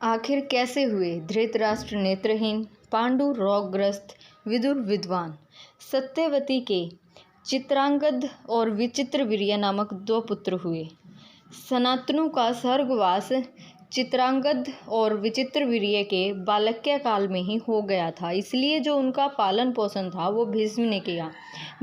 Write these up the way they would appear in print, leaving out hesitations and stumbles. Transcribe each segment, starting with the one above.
आखिर कैसे हुए धृतराष्ट्र नेत्रहीन, पांडु रोगग्रस्त, विदुर विद्वान। सत्यवती के चित्रांगद और विचित्रवीर्य नामक दो पुत्र हुए। सनातनु का स्वर्गवास चित्रांगद और विचित्रवीर्य के बालक्य काल में ही हो गया था, इसलिए जो उनका पालन पोषण था वो भीष्म ने किया।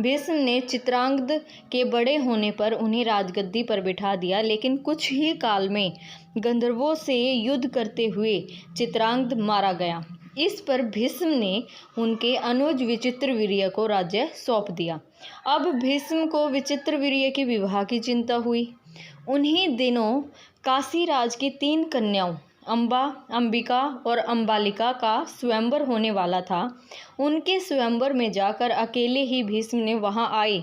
भीष्म ने चित्रांगद के बड़े होने पर उन्हें राजगद्दी पर बिठा दिया, लेकिन कुछ ही काल में गंधर्वों से युद्ध करते हुए चित्रांगद मारा गया। इस पर भीष्म ने उनके अनुज विचित्रवीर्य को राज्य सौंप दिया। अब भीष्म को विचित्रवीर्य के विवाह की चिंता हुई। उन्हीं दिनों काशीराज की 3 कन्याओं अंबा, अंबिका और अंबालिका का स्वयंवर होने वाला था। उनके स्वयंवर में जाकर अकेले ही भीष्म ने वहां आए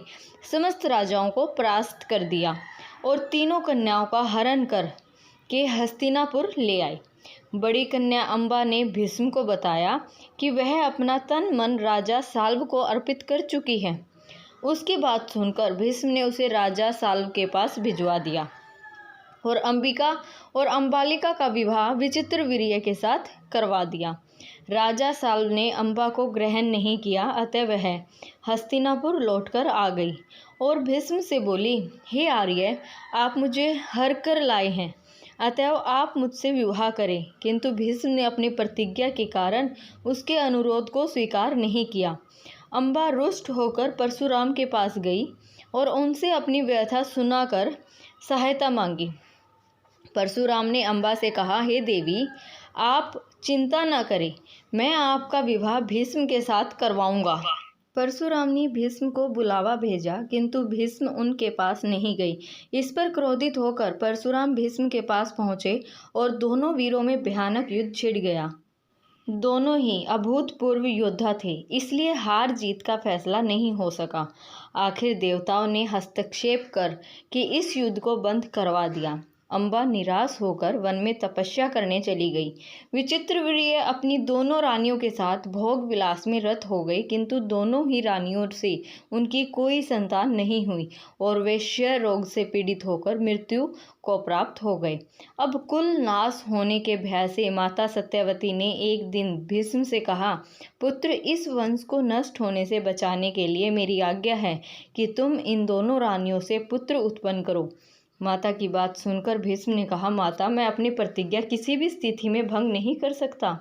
समस्त राजाओं को परास्त कर दिया और तीनों कन्याओं का हरण कर के हस्तिनापुर ले आए। बड़ी कन्या अंबा ने भीष्म को बताया कि वह अपना तन मन राजा साल्व को अर्पित कर चुकी है। उसकी बात सुनकर भीष्म ने उसे राजा साल्व के पास भिजवा दिया और अंबिका और अंबालिका का विवाह विचित्रवीर्य के साथ करवा दिया। राजा साल्व ने अंबा को ग्रहण नहीं किया, अतः वह हस्तिनापुर लौटकर आ गई और भीष्म से बोली, हे आर्य, आप मुझे हर कर लाए हैं, अतएव आप मुझसे विवाह करें। किंतु भीष्म ने अपनी प्रतिज्ञा के कारण उसके अनुरोध को स्वीकार नहीं किया। अंबा रुष्ट होकर परशुराम के पास गई और उनसे अपनी व्यथा सुनाकर सहायता मांगी। परशुराम ने अंबा से कहा, हे देवी, आप चिंता न करें, मैं आपका विवाह भीष्म के साथ करवाऊंगा। परशुराम ने भीष्म को बुलावा भेजा, किंतु भीष्म उनके पास नहीं गई। इस पर क्रोधित होकर परशुराम भीष्म के पास पहुंचे और दोनों वीरों में भयानक युद्ध छिड़ गया। दोनों ही अभूतपूर्व योद्धा थे, इसलिए हार जीत का फैसला नहीं हो सका। आखिर देवताओं ने हस्तक्षेप कर के इस युद्ध को बंद करवा दिया। अंबा निराश होकर वन में तपस्या करने चली गई। विचित्रवीर्य अपनी दोनों रानियों के साथ भोग विलास में रत हो गई, किंतु दोनों ही रानियों से उनकी कोई संतान नहीं हुई और वे क्षय रोग से पीड़ित होकर मृत्यु को प्राप्त हो गए। अब कुल नाश होने के भय से माता सत्यवती ने एक दिन भीष्म से कहा, पुत्र, इस वंश को नष्ट होने से बचाने के लिए मेरी आज्ञा है कि तुम इन दोनों रानियों से पुत्र उत्पन्न करो। माता की बात सुनकर भीष्म ने कहा, माता, मैं अपनी प्रतिज्ञा किसी भी स्थिति में भंग नहीं कर सकता।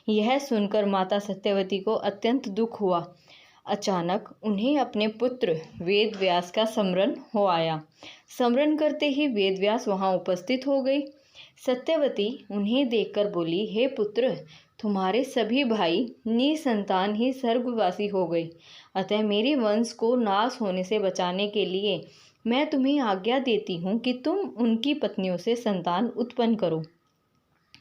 यह सुनकर माता सत्यवती को अत्यंत दुख हुआ। अचानक उन्हें अपने पुत्र वेदव्यास का स्मरण हो आया। स्मरण करते ही वेदव्यास वहां उपस्थित हो गई। सत्यवती उन्हें देखकर बोली, हे पुत्र, तुम्हारे सभी भाई निसंतान ही स्वर्गवासी हो गए, अतः मेरे वंश को नाश होने से बचाने के लिए मैं तुम्हें आज्ञा देती हूँ कि तुम उनकी पत्नियों से संतान उत्पन्न करो।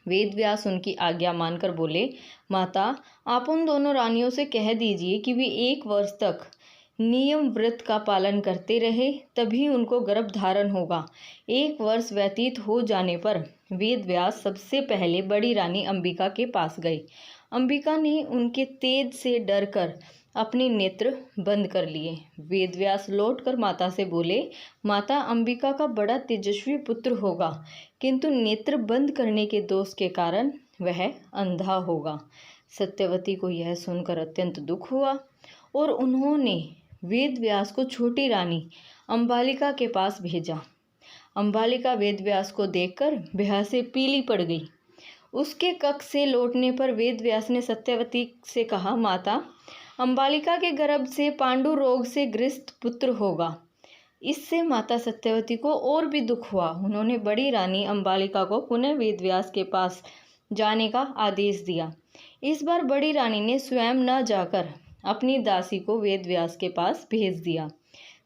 वेदव्यास उनकी आज्ञा मानकर बोले, माता, आप उन दोनों रानियों से कह दीजिए कि वे 1 वर्ष तक नियम व्रत का पालन करते रहे, तभी उनको गर्भ धारण होगा। 1 वर्ष व्यतीत हो जाने पर वेदव्यास सबसे पहले बड़ी रानी अंबिका के पास गए। अंबिका ने उनके तेज से डरकर अपने नेत्र बंद कर लिए। वेदव्यास लौटकर माता से बोले, माता, अंबिका का बड़ा तेजस्वी पुत्र होगा, किंतु नेत्र बंद करने के दोष के कारण वह अंधा होगा। सत्यवती को यह सुनकर अत्यंत दुख हुआ और उन्होंने वेदव्यास को छोटी रानी अंबालिका के पास भेजा। अंबालिका वेदव्यास को देखकर भय से पीली पड़ गई। उसके कक्ष से लौटने पर वेदव्यास ने सत्यवती से कहा, माता, अंबालिका के गर्भ से पांडु रोग से ग्रस्त पुत्र होगा। इससे माता सत्यवती को और भी दुख हुआ। उन्होंने बड़ी रानी अंबालिका को पुनः वेदव्यास के पास जाने का आदेश दिया। इस बार बड़ी रानी ने स्वयं न जाकर अपनी दासी को वेदव्यास के पास भेज दिया।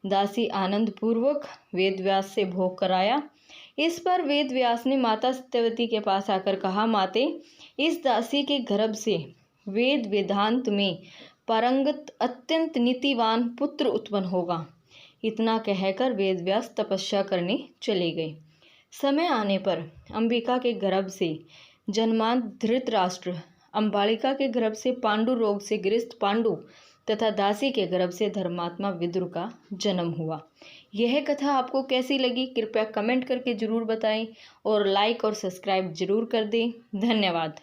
दासी आनंद पूर्वक वेदव्यास से भोग कराया। इस पर वेदव्यास ने माता सत्यवती के पास आकर कहा, माते, इस दासी के गर्भ से वेद वेदांत में पारंगत अत्यंत नीतिवान पुत्र उत्पन्न होगा। इतना कहकर वेदव्यास तपस्या करने चले गए। समय आने पर अंबिका के गर्भ से जन्मांत धृतराष्ट्र, अंबालिका के गर्भ से पांडु रोग से ग्रस्त पांडु तथा दासी के गर्भ से धर्मात्मा विदुर का जन्म हुआ। यह कथा आपको कैसी लगी कृपया कमेंट करके ज़रूर बताएं और लाइक और सब्सक्राइब ज़रूर कर दें। धन्यवाद।